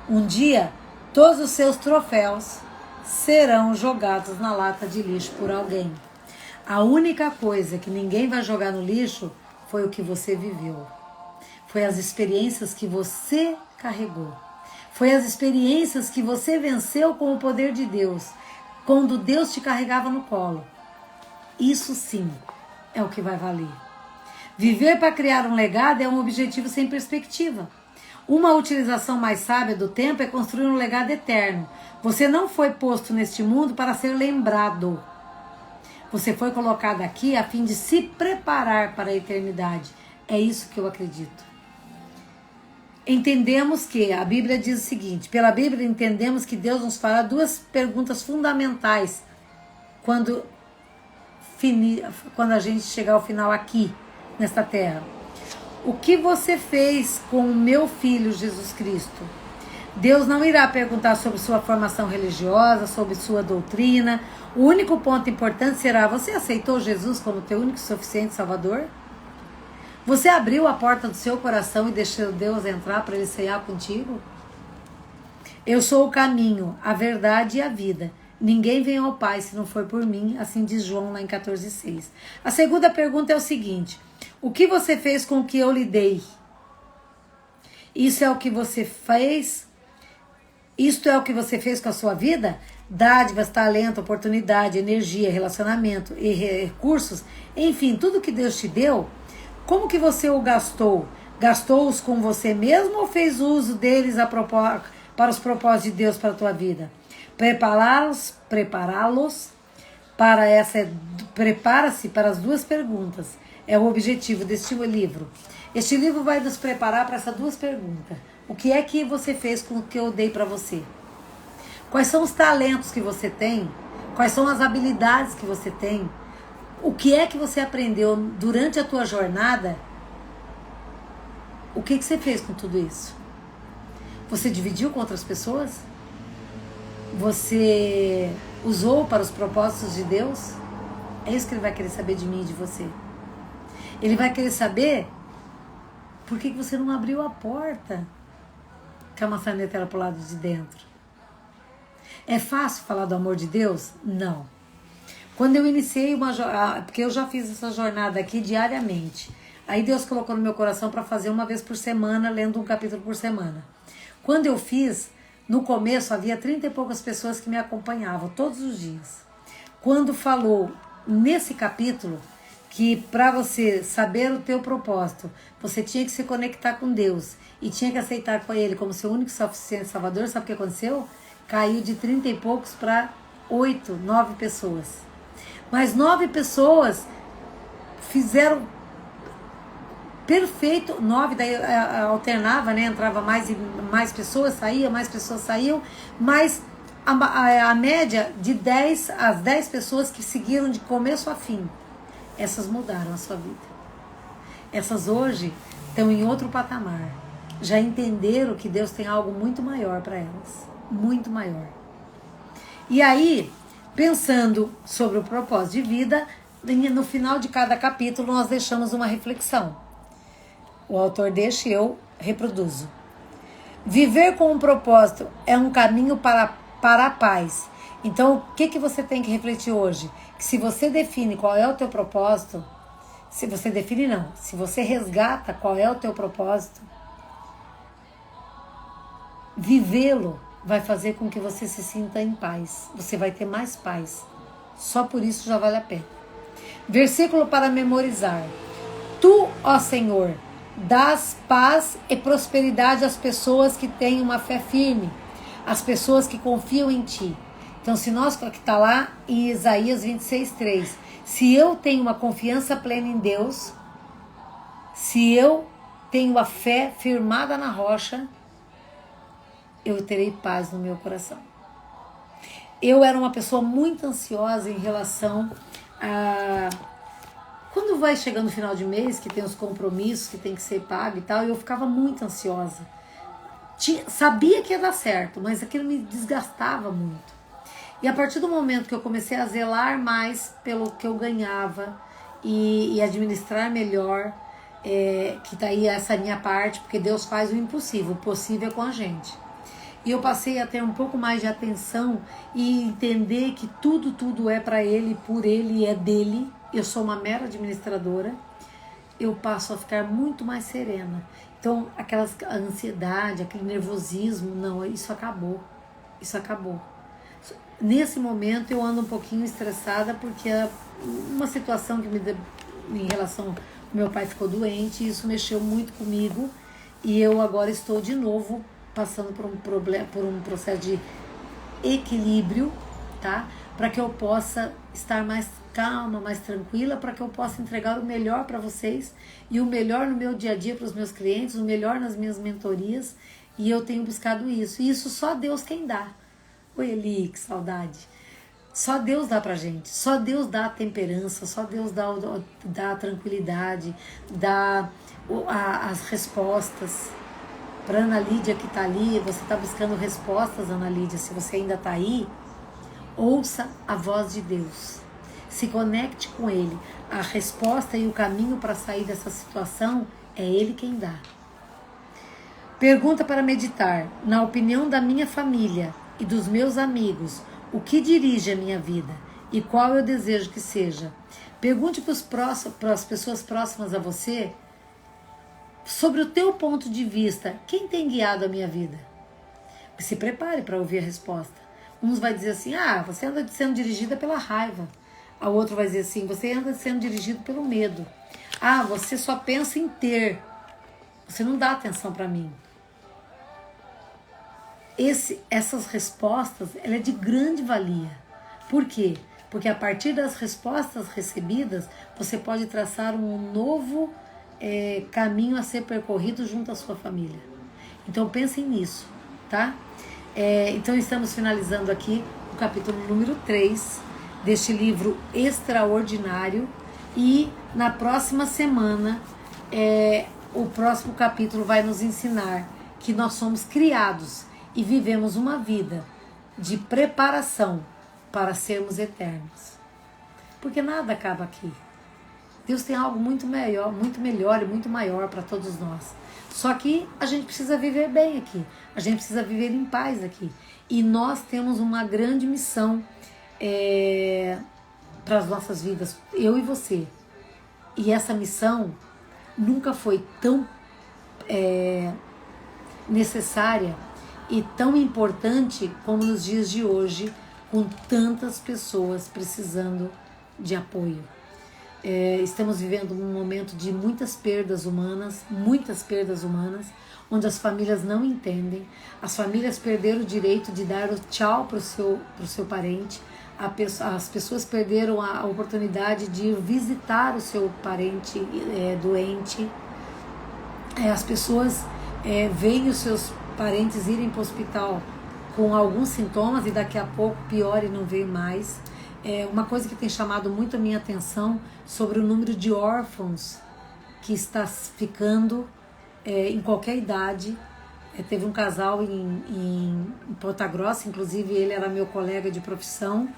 um dia, todos os seus troféus serão jogados na lata de lixo por alguém. A única coisa que ninguém vai jogar no lixo foi o que você viveu. Foi as experiências que você carregou. Foi as experiências que você venceu com o poder de Deus, quando Deus te carregava no colo. Isso sim é o que vai valer. Viver para criar um legado é um objetivo sem perspectiva. Uma utilização mais sábia do tempo é construir um legado eterno. Você não foi posto neste mundo para ser lembrado. Você foi colocado aqui a fim de se preparar para a eternidade. É isso que eu acredito. Entendemos que, a Bíblia diz o seguinte, pela Bíblia entendemos que Deus nos fará duas perguntas fundamentais quando a gente chegar ao final aqui, nesta terra. O que você fez com o meu filho Jesus Cristo? Deus não irá perguntar sobre sua formação religiosa, sobre sua doutrina. O único ponto importante será: você aceitou Jesus como teu único e suficiente Salvador? Você abriu a porta do seu coração e deixou Deus entrar para Ele ceiar contigo? Eu sou o caminho, a verdade e a vida. Ninguém vem ao Pai se não for por mim, assim diz João lá em 14,6. A segunda pergunta é o seguinte: o que você fez com o que eu lhe dei? Isto é o que você fez com a sua vida? Dádivas, talento, oportunidade, energia, relacionamento e recursos, enfim, tudo que Deus te deu, como que você o gastou? Gastou-os com você mesmo ou fez uso deles para os propósitos de Deus para a tua vida? Prepará-los prepara-se para as duas perguntas. É o objetivo deste livro. Este livro vai nos preparar para essas duas perguntas. O que é que você fez com o que eu dei para você? Quais são os talentos que você tem? Quais são as habilidades que você tem? O que é que você aprendeu durante a tua jornada? O que você fez com tudo isso? Você dividiu com outras pessoas? Você usou para os propósitos de Deus? É isso que Ele vai querer saber de mim e de você. Ele vai querer saber por que você não abriu a porta que a maçaneta era para o lado de dentro. É fácil falar do amor de Deus? Não. Quando eu iniciei uma jornada, porque eu já fiz essa jornada aqui diariamente. Aí Deus colocou no meu coração para fazer uma vez por semana, lendo um capítulo por semana. Quando eu fiz, no começo havia 30 e poucas pessoas que me acompanhavam todos os dias. Quando falou nesse capítulo que para você saber o teu propósito, você tinha que se conectar com Deus e tinha que aceitar com Ele como seu único e suficiente Salvador, sabe o que aconteceu? Caiu de 30 e poucos para 8, 9 pessoas. Mas 9 pessoas fizeram perfeito. 9, daí alternava, né? Entrava mais pessoas, mais pessoas saíam, mas a média de 10 as 10 pessoas que seguiram de começo a fim, essas mudaram a sua vida. Essas hoje estão em outro patamar. Já entenderam que Deus tem algo muito maior para elas. Muito maior. E aí, pensando sobre o propósito de vida, no final de cada capítulo nós deixamos uma reflexão. O autor deixa e eu reproduzo. Viver com um propósito é um caminho para a paz. Então, o que você tem que refletir hoje? Que se você define qual é o teu propósito, se você resgata qual é o teu propósito, vivê-lo vai fazer com que você se sinta em paz. Você vai ter mais paz. Só por isso já vale a pena. Versículo para memorizar. Tu, ó Senhor, dás paz e prosperidade às pessoas que têm uma fé firme, às pessoas que confiam em Ti. Então, se nós, que está lá em Isaías 26:3, se eu tenho uma confiança plena em Deus, se eu tenho a fé firmada na rocha, eu terei paz no meu coração. Eu era uma pessoa muito ansiosa em relação a... Quando vai chegando no final de mês, que tem os compromissos que tem que ser pago e tal, eu ficava muito ansiosa. sabia que ia dar certo, mas aquilo me desgastava muito. E a partir do momento que eu comecei a zelar mais pelo que eu ganhava e administrar melhor, que tá aí essa minha parte, porque Deus faz o impossível, o possível é com a gente. E eu passei a ter um pouco mais de atenção e entender que tudo é para Ele, por Ele e é dele. Eu sou uma mera administradora. Eu passo a ficar muito mais serena. Então, a ansiedade, aquele nervosismo, não, isso acabou. Isso acabou. Nesse momento eu ando um pouquinho estressada porque uma situação que me deu em relação... Meu pai ficou doente e isso mexeu muito comigo. E eu agora estou de novo passando por um processo de equilíbrio, tá? Para que eu possa estar mais calma, mais tranquila, para que eu possa entregar o melhor para vocês e o melhor no meu dia a dia para os meus clientes, o melhor nas minhas mentorias, e eu tenho buscado isso. E isso só Deus quem dá. Oi, Eli, que saudade. Só Deus dá pra gente, só Deus dá a temperança, só Deus dá a tranquilidade, dá as respostas. Para Ana Lídia que está ali, você está buscando respostas, Ana Lídia, se você ainda está aí, ouça a voz de Deus. Se conecte com Ele. A resposta e o caminho para sair dessa situação é Ele quem dá. Pergunta para meditar. Na opinião da minha família e dos meus amigos, o que dirige a minha vida e qual eu desejo que seja? Pergunte para as pessoas próximas a você sobre o teu ponto de vista, quem tem guiado a minha vida? Se prepare para ouvir a resposta. Uns vai dizer assim, você anda sendo dirigida pela raiva. A outro vai dizer assim, você anda sendo dirigido pelo medo. Você só pensa em ter. Você não dá atenção para mim. Essas respostas, ela é de grande valia. Por quê? Porque a partir das respostas recebidas, você pode traçar um novo caminho a ser percorrido junto à sua família. Então pensem nisso, tá? Então estamos finalizando aqui o capítulo número 3 deste livro extraordinário, e na próxima semana o próximo capítulo vai nos ensinar que nós somos criados e vivemos uma vida de preparação para sermos eternos, porque nada acaba aqui. Deus tem algo muito melhor e muito maior para todos nós. Só que a gente precisa viver bem aqui. A gente precisa viver em paz aqui. E nós temos uma grande missão para as nossas vidas, eu e você. E essa missão nunca foi tão necessária e tão importante como nos dias de hoje, com tantas pessoas precisando de apoio. Estamos vivendo um momento de muitas perdas humanas, onde as famílias não entendem. As famílias perderam o direito de dar o tchau para o seu parente. As pessoas perderam a oportunidade de ir visitar o seu parente doente. As pessoas veem os seus parentes irem para o hospital com alguns sintomas e daqui a pouco pior e não vê mais. Uma coisa que tem chamado muito a minha atenção sobre o número de órfãos que está ficando em qualquer idade. Teve um casal em Ponta Grossa, inclusive ele era meu colega de profissão,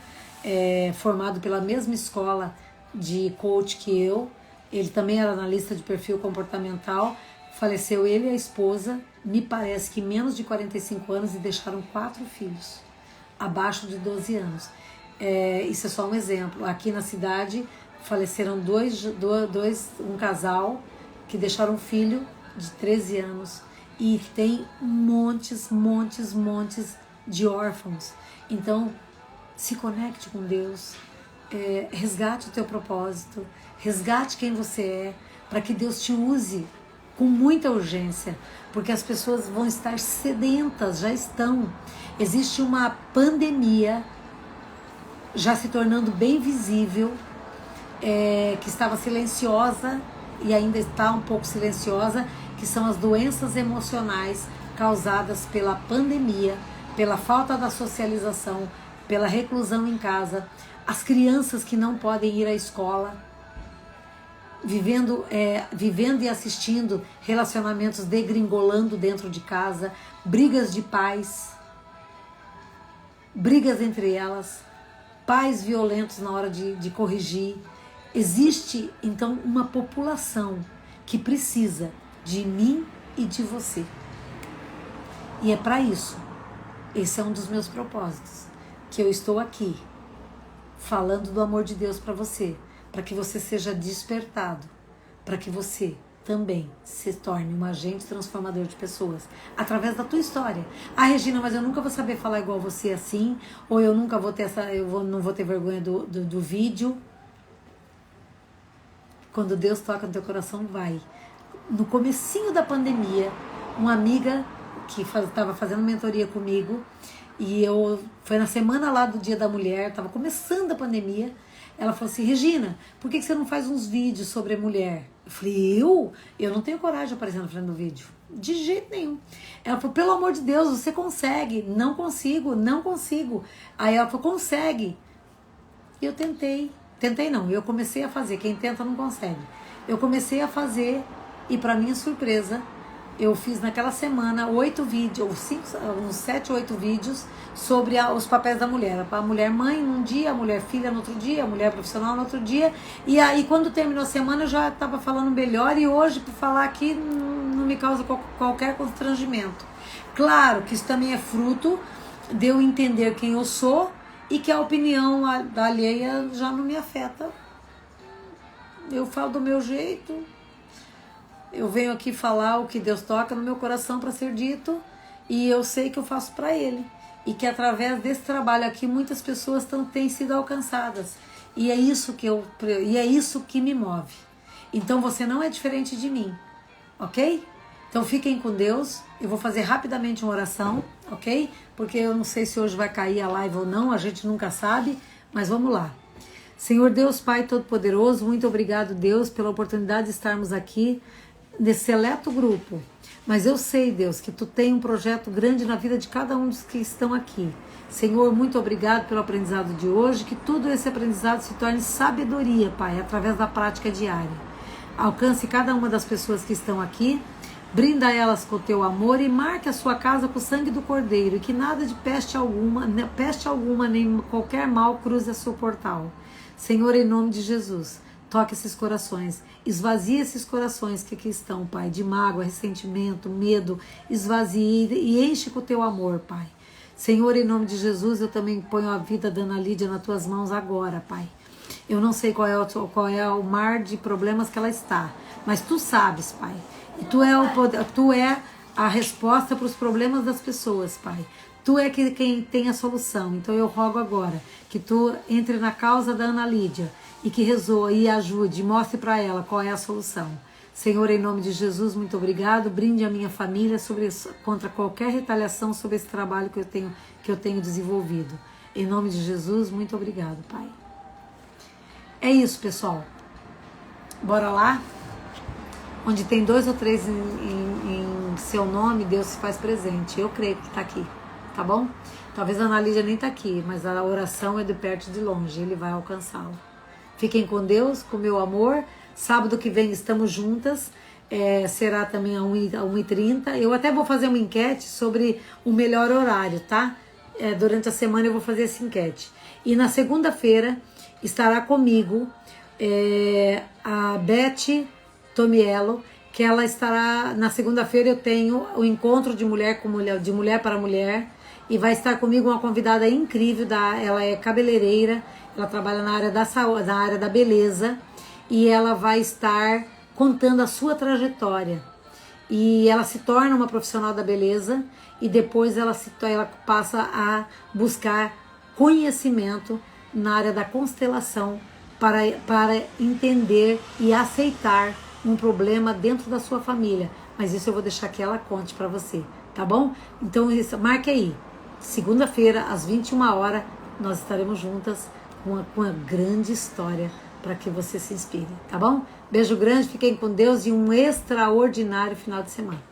formado pela mesma escola de coach que eu. Ele também era analista de perfil comportamental. Faleceu ele e a esposa, me parece que menos de 45 anos, e deixaram 4 filhos, abaixo de 12 anos. Isso é só um exemplo. Aqui na cidade faleceram um casal que deixaram um filho de 13 anos e tem montes de órfãos. Então, se conecte com Deus, resgate o teu propósito, resgate quem você é, para que Deus te use com muita urgência, porque as pessoas vão estar sedentas, já estão. Existe uma pandemia já se tornando bem visível, que estava silenciosa e ainda está um pouco silenciosa, que são as doenças emocionais causadas pela pandemia, pela falta da socialização, pela reclusão em casa, as crianças que não podem ir à escola. vivendo e assistindo relacionamentos degringolando dentro de casa, brigas de pais, brigas entre elas, pais violentos na hora de corrigir. Existe, então, uma população que precisa de mim e de você. E é para isso, esse é um dos meus propósitos, que eu estou aqui, falando do amor de Deus para você, para que você seja despertado, para que você também se torne um agente transformador de pessoas, através da tua história. Ah, Regina, mas eu nunca vou saber falar igual você assim, ou eu nunca vou ter não vou ter vergonha do vídeo. Quando Deus toca no teu coração, vai. No comecinho da pandemia, uma amiga que estava fazendo mentoria comigo, e foi na semana lá do Dia da Mulher, estava começando a pandemia, ela falou assim, Regina, por que você não faz uns vídeos sobre a mulher? Eu falei, eu não tenho coragem de aparecer na frente do vídeo, de jeito nenhum. Ela falou, pelo amor de Deus, você consegue. Não consigo. Aí ela falou, consegue. E eu tentei não, eu comecei a fazer, quem tenta não consegue. Eu comecei a fazer, e para minha surpresa, eu fiz naquela semana 8 vídeos, uns 7 ou 8 vídeos sobre os papéis da mulher. A mulher mãe num dia, a mulher filha no outro dia, a mulher profissional no outro dia. E aí quando terminou a semana eu já estava falando melhor, e hoje para falar aqui não me causa qualquer constrangimento. Claro que isso também é fruto de eu entender quem eu sou e que a opinião da alheia já não me afeta. Eu falo do meu jeito. Eu venho aqui falar o que Deus toca no meu coração para ser dito, e eu sei que eu faço para Ele, e que através desse trabalho aqui muitas pessoas têm sido alcançadas, e é isso que me move. Então você não é diferente de mim, ok? Então fiquem com Deus. Eu vou fazer rapidamente uma oração, ok? Porque eu não sei se hoje vai cair a live ou não, a gente nunca sabe, mas vamos lá. Senhor Deus, Pai Todo-Poderoso, muito obrigado, Deus, pela oportunidade de estarmos aqui nesse seleto grupo, mas eu sei, Deus, que Tu tem um projeto grande na vida de cada um dos que estão aqui. Senhor, muito obrigado pelo aprendizado de hoje, que tudo esse aprendizado se torne sabedoria, Pai, através da prática diária. Alcance cada uma das pessoas que estão aqui, brinda elas com o Teu amor e marque a sua casa com o sangue do Cordeiro, e que nada de peste alguma, nem qualquer mal cruze a seu portal. Senhor, em nome de Jesus, toque esses corações, esvazie esses corações que aqui estão, Pai, de mágoa, ressentimento, medo, esvazie e enche com o Teu amor, Pai. Senhor, em nome de Jesus, eu também ponho a vida da Ana Lídia nas Tuas mãos agora, Pai. Eu não sei qual é o mar de problemas que ela está, mas Tu sabes, Pai. E Tu é a resposta para os problemas das pessoas, Pai. Tu é quem tem a solução. Então eu rogo agora que Tu entre na causa da Ana Lídia, e que rezoa e ajude, mostre para ela qual é a solução. Senhor, em nome de Jesus, muito obrigado. Brinde a minha família contra qualquer retaliação sobre esse trabalho que eu tenho desenvolvido. Em nome de Jesus, muito obrigado, Pai. É isso, pessoal. Bora lá? Onde tem 2 ou 3 em seu nome, Deus se faz presente. Eu creio que está aqui, tá bom? Talvez a Ana Lídia nem está aqui, mas a oração é de perto e de longe. Ele vai alcançá-la. Fiquem com Deus, com meu amor. Sábado que vem estamos juntas. Será também às 1h30. Eu até vou fazer uma enquete sobre o melhor horário, tá? Durante a semana eu vou fazer essa enquete. E na segunda-feira estará comigo a Beth Tomiello, que ela estará... Na segunda-feira eu tenho o encontro de mulher para mulher. E vai estar comigo uma convidada incrível, ela é cabeleireira, ela trabalha na área da saúde, na área da beleza, e ela vai estar contando a sua trajetória. E ela se torna uma profissional da beleza, e depois ela passa a buscar conhecimento na área da constelação para entender e aceitar um problema dentro da sua família. Mas isso eu vou deixar que ela conte para você, tá bom? Então marque aí. Segunda-feira, às 21h, nós estaremos juntas com uma grande história para que você se inspire, tá bom? Beijo grande, fiquem com Deus e um extraordinário final de semana.